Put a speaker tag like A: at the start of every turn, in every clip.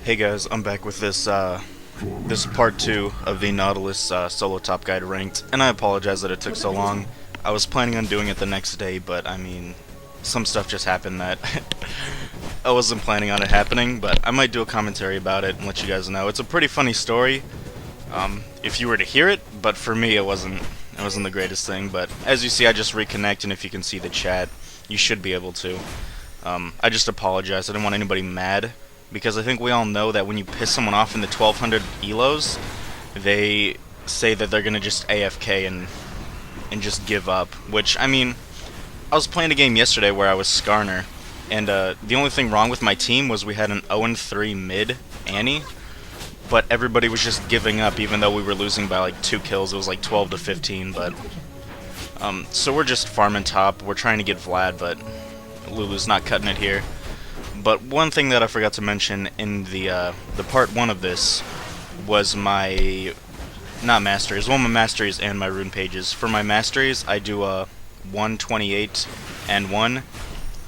A: Hey guys, I'm back with this part 2 of the Nautilus solo top guide ranked, and I apologize that it took so long. I was planning on doing it the next day, but I mean, some stuff just happened that I wasn't planning on it happening, but I might do a commentary about it and let you guys know. It's a pretty funny story, if you were to hear it, but for me it wasn't the greatest thing. But as you see, I just reconnect, and if you can see the chat, you should be able to. I just apologize. I didn't want anybody mad, because I think we all know that when you piss someone off in the 1200 elos, they say that they're gonna just AFK and just give up. Which, I mean, I was playing a game yesterday where I was Skarner, and the only thing wrong with my team was we had an 0-3 mid Annie, but everybody was just giving up even though we were losing by like 2 kills. It was like 12 to 15, but so we're just farming top. We're trying to get Vlad, but Lulu's not cutting it here. But one thing that I forgot to mention in the part 1 of this was my, not masteries, well, my masteries and my rune pages. For my masteries, I do a 128 and 1.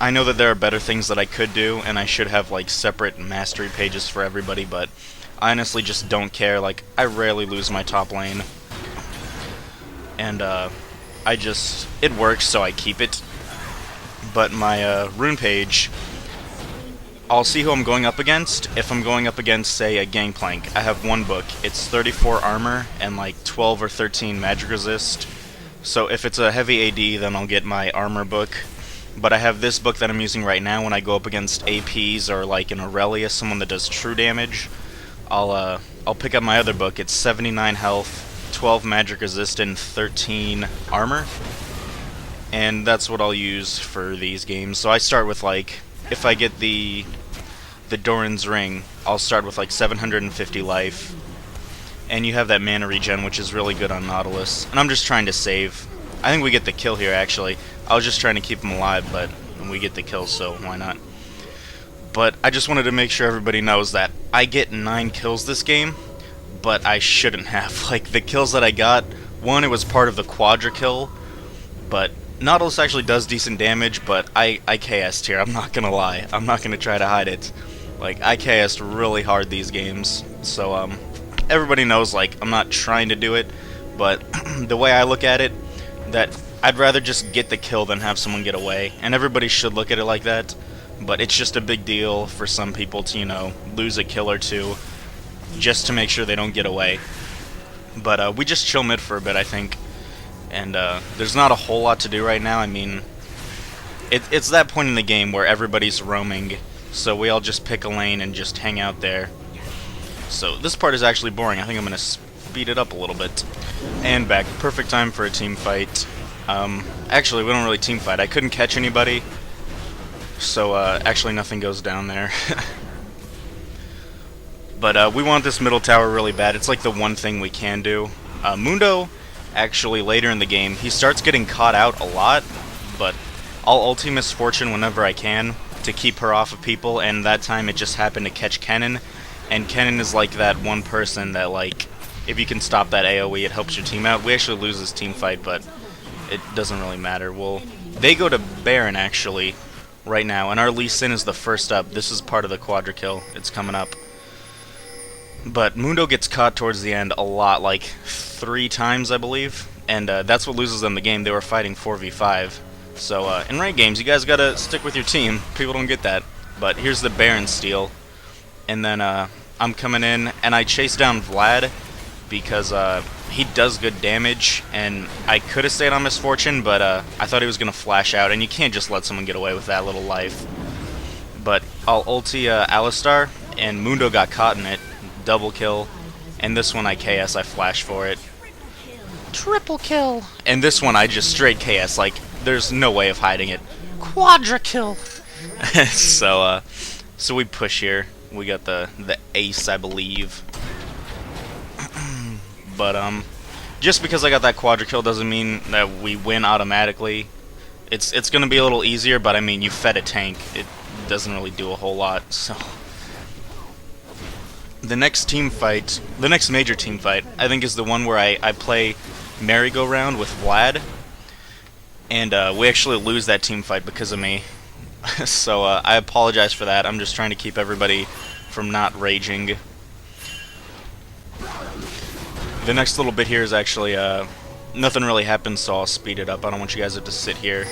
A: I know that there are better things that I could do, and I should have like separate mastery pages for everybody, but I honestly just don't care. Like, I rarely lose my top lane, and it works, so I keep it. But my rune page, I'll see who I'm going up against. If I'm going up against, say, a Gangplank, I have one book. It's 34 armor and like 12 or 13 magic resist. So if it's a heavy AD, then I'll get my armor book. But I have this book that I'm using right now when I go up against APs or like an Aurelia, someone that does true damage. I'll pick up my other book. It's 79 health, 12 magic resist, and 13 armor. And that's what I'll use for these games. So I start with, like, if I get the Doran's Ring, I'll start with like 750 life. And you have that mana regen, which is really good on Nautilus. And I'm just trying to save. I think we get the kill here, actually. I was just trying to keep him alive, but we get the kill, so why not? But I just wanted to make sure everybody knows that I get 9 kills this game, but I shouldn't have. Like, the kills that I got, one, it was part of the quadra kill, but Nautilus actually does decent damage, but I KS'd here, I'm not gonna lie. I'm not gonna try to hide it. Like, I KS'd really hard these games, so, everybody knows, like, I'm not trying to do it, but the way I look at it, that I'd rather just get the kill than have someone get away, and everybody should look at it like that, but it's just a big deal for some people to, you know, lose a kill or two, just to make sure they don't get away. But, we just chill mid for a bit, I think. And there's not a whole lot to do right now. I mean, it's that point in the game where everybody's roaming, so we all just pick a lane and just hang out there. So this part is actually boring. I think I'm going to speed it up a little bit. And back. Perfect time for a team fight. Actually, we don't really team fight. I couldn't catch anybody, so actually nothing goes down there. But we want this middle tower really bad. It's like the one thing we can do. Mundo, actually, later in the game, he starts getting caught out a lot, but I'll ulti Miss Fortune whenever I can to keep her off of people, and that time it just happened to catch Kennen, and Kennen is like that one person that, like, if you can stop that AoE, it helps your team out. We actually lose this team fight, but it doesn't really matter. Well, they go to Baron, actually, right now, and our Lee Sin is the first up. This is part of the quadra kill. It's coming up. But Mundo gets caught towards the end a lot, like 3 times, I believe, and that's what loses them the game. They were fighting 4v5. So in ranked games, you guys gotta stick with your team. People don't get that. But here's the Baron steal, and then I'm coming in, and I chase down Vlad because he does good damage, and I could have stayed on Misfortune, but I thought he was gonna flash out, and you can't just let someone get away with that little life. But I'll ulti Alistar, and Mundo got caught in it. Double kill, and this one I KS, I flash for it. Triple kill! And this one I just straight KS, like, there's no way of hiding it. Quadra kill! So we push here. We got the ace, I believe. But, just because I got that quadra kill doesn't mean that we win automatically. It's gonna be a little easier, but I mean, you fed a tank. It doesn't really do a whole lot, so... The next team fight, the next major team fight, I think is the one where I play merry-go-round with Vlad, and we actually lose that team fight because of me. So I apologize for that. I'm just trying to keep everybody from not raging. The next little bit here is actually nothing really happens, so I'll speed it up. I don't want you guys to just sit here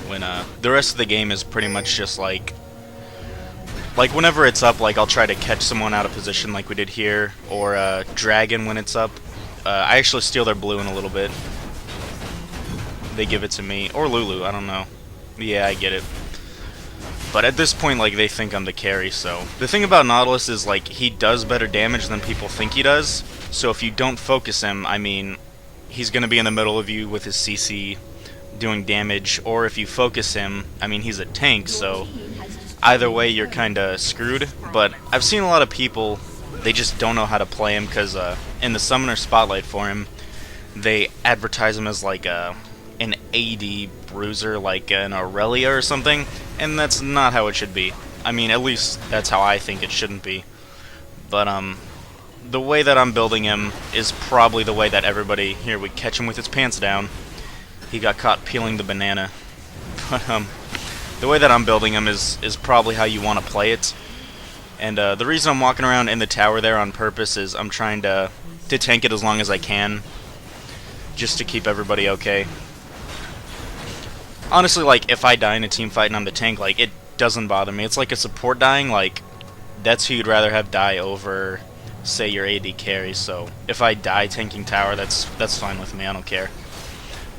A: when the rest of the game is pretty much just like whenever it's up, like I'll try to catch someone out of position like we did here, or dragon when it's up. I actually steal their blue in a little bit. They give it to me, or Lulu, I don't know. Yeah, I get it. But at this point, like, they think I'm the carry, so... The thing about Nautilus is, like, he does better damage than people think he does. So if you don't focus him, I mean, he's gonna be in the middle of you with his CC doing damage. Or if you focus him, I mean, he's a tank, so... Either way, you're kinda screwed. But I've seen a lot of people, they just don't know how to play him, because in the Summoner Spotlight for him, they advertise him as, like, an AD bruiser, like an Aurelia or something, and that's not how it should be. I mean, at least that's how I think it shouldn't be. But the way that I'm building him is probably the way that everybody... Here, we catch him with his pants down. He got caught peeling the banana. But the way that I'm building him is probably how you want to play it. And the reason I'm walking around in the tower there on purpose is I'm trying to tank it as long as I can, just to keep everybody okay. Honestly, like, if I die in a team fight and I'm the tank, like, it doesn't bother me. It's like a support dying, like, that's who you'd rather have die over, say, your AD carry. So, if I die tanking tower, that's fine with me, I don't care.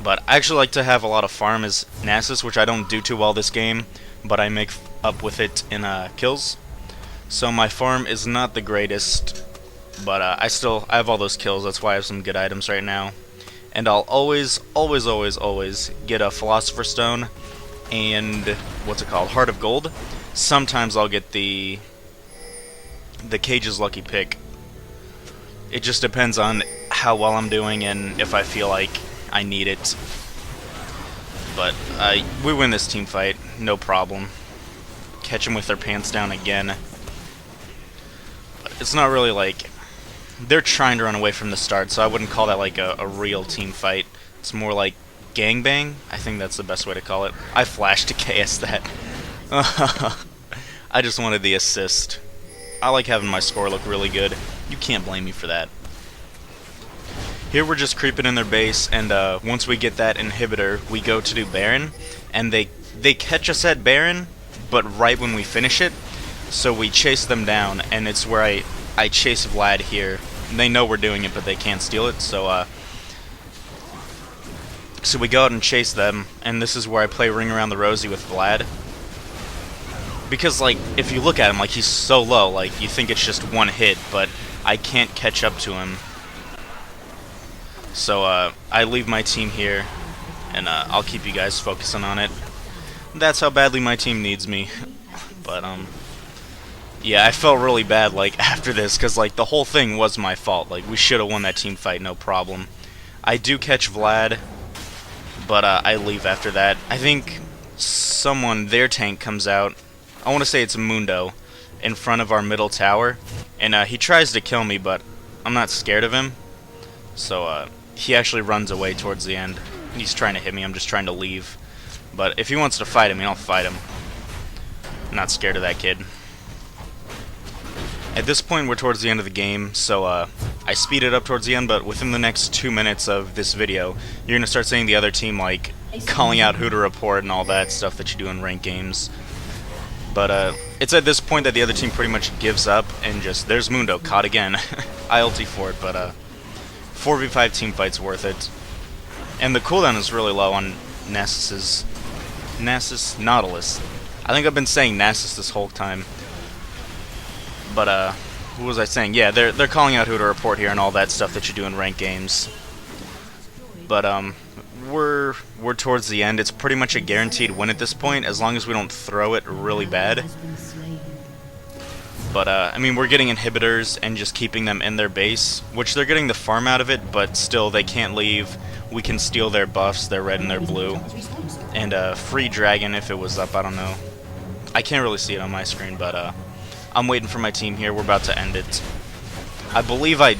A: But I actually like to have a lot of farm as Nasus, which I don't do too well this game, but I make up with it in kills. So my farm is not the greatest, but I have all those kills, that's why I have some good items right now. And I'll always get a Philosopher's Stone and, what's it called, Heart of Gold. Sometimes I'll get the Cage's Lucky Pick. It just depends on how well I'm doing and if I feel like I need it. But we win this team fight, no problem. Catch them with their pants down again. But it's not really like... They're trying to run away from the start, so I wouldn't call that like a real team fight. It's more like gangbang. I think that's the best way to call it. I flashed to KS that. I just wanted the assist. I like having my score look really good. You can't blame me for that. Here we're just creeping in their base, and once we get that inhibitor, we go to do Baron, and they catch us at Baron, but right when we finish it, so we chase them down, and it's where I chase Vlad here. They know we're doing it, but they can't steal it, so we go out and chase them, and this is where I play Ring Around the Rosie with Vlad. Because, like, if you look at him, like, he's so low, like, you think it's just one hit, but I can't catch up to him. So, I leave my team here, and I'll keep you guys focusing on it. That's how badly my team needs me. But, yeah, I felt really bad, like, after this, because, like, the whole thing was my fault. Like, we should have won that team fight, no problem. I do catch Vlad, but I leave after that. I think their tank comes out. I want to say it's Mundo, in front of our middle tower. And he tries to kill me, but I'm not scared of him. So, he actually runs away towards the end. He's trying to hit me, I'm just trying to leave. But if he wants to fight him, I'll fight him. I'm not scared of that kid. At this point, we're towards the end of the game, so I speed it up towards the end, but within the next 2 minutes of this video, you're going to start seeing the other team, like, calling out who to report and all that stuff that you do in ranked games. But it's at this point that the other team pretty much gives up, and just, there's Mundo, caught again. I ulti for it, but 4v5 team fight's worth it. And the cooldown is really low on Nautilus. I think I've been saying Nasus this whole time. But, what was I saying? Yeah, they're calling out who to report here and all that stuff that you do in ranked games. But, we're towards the end. It's pretty much a guaranteed win at this point, as long as we don't throw it really bad. But, I mean, we're getting inhibitors and just keeping them in their base, which they're getting the farm out of it, but still, they can't leave. We can steal their buffs, their red and their blue. And, free dragon if it was up, I don't know. I can't really see it on my screen, but, I'm waiting for my team here. We're about to end it. I believe I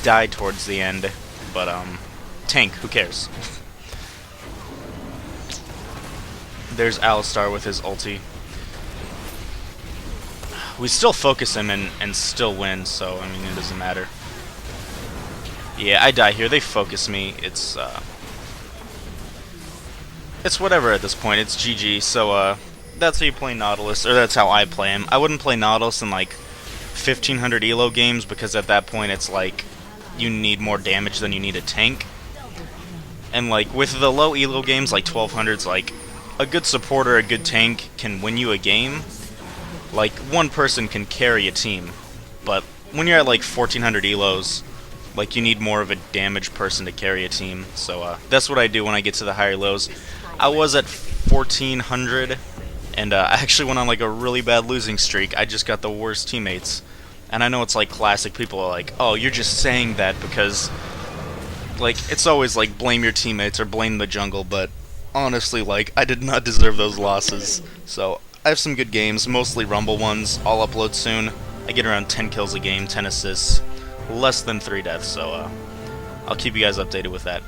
A: died towards the end, but, tank, who cares? There's Alistar with his ulti. we still focus him and still win, so, I mean, it doesn't matter. Yeah, I die here. They focus me. It's whatever at this point. It's GG, so, that's how you play Nautilus, or that's how I play him. I wouldn't play Nautilus in, like, 1500 elo games, because at that point it's like, you need more damage than you need a tank. And, like, with the low elo games, like 1200s, like, a good support or a good tank can win you a game. Like, one person can carry a team. But when you're at, like, 1400 elos, like, you need more of a damage person to carry a team. So, that's what I do when I get to the higher lows. I was at 1400, and I actually went on, like, a really bad losing streak. I just got the worst teammates. And I know it's, like, classic. People are like, oh, you're just saying that because, like, it's always, like, blame your teammates or blame the jungle, but honestly, like, I did not deserve those losses. So, I have some good games, mostly Rumble ones. I'll upload soon. I get around 10 kills a game, 10 assists, less than 3 deaths, so I'll keep you guys updated with that.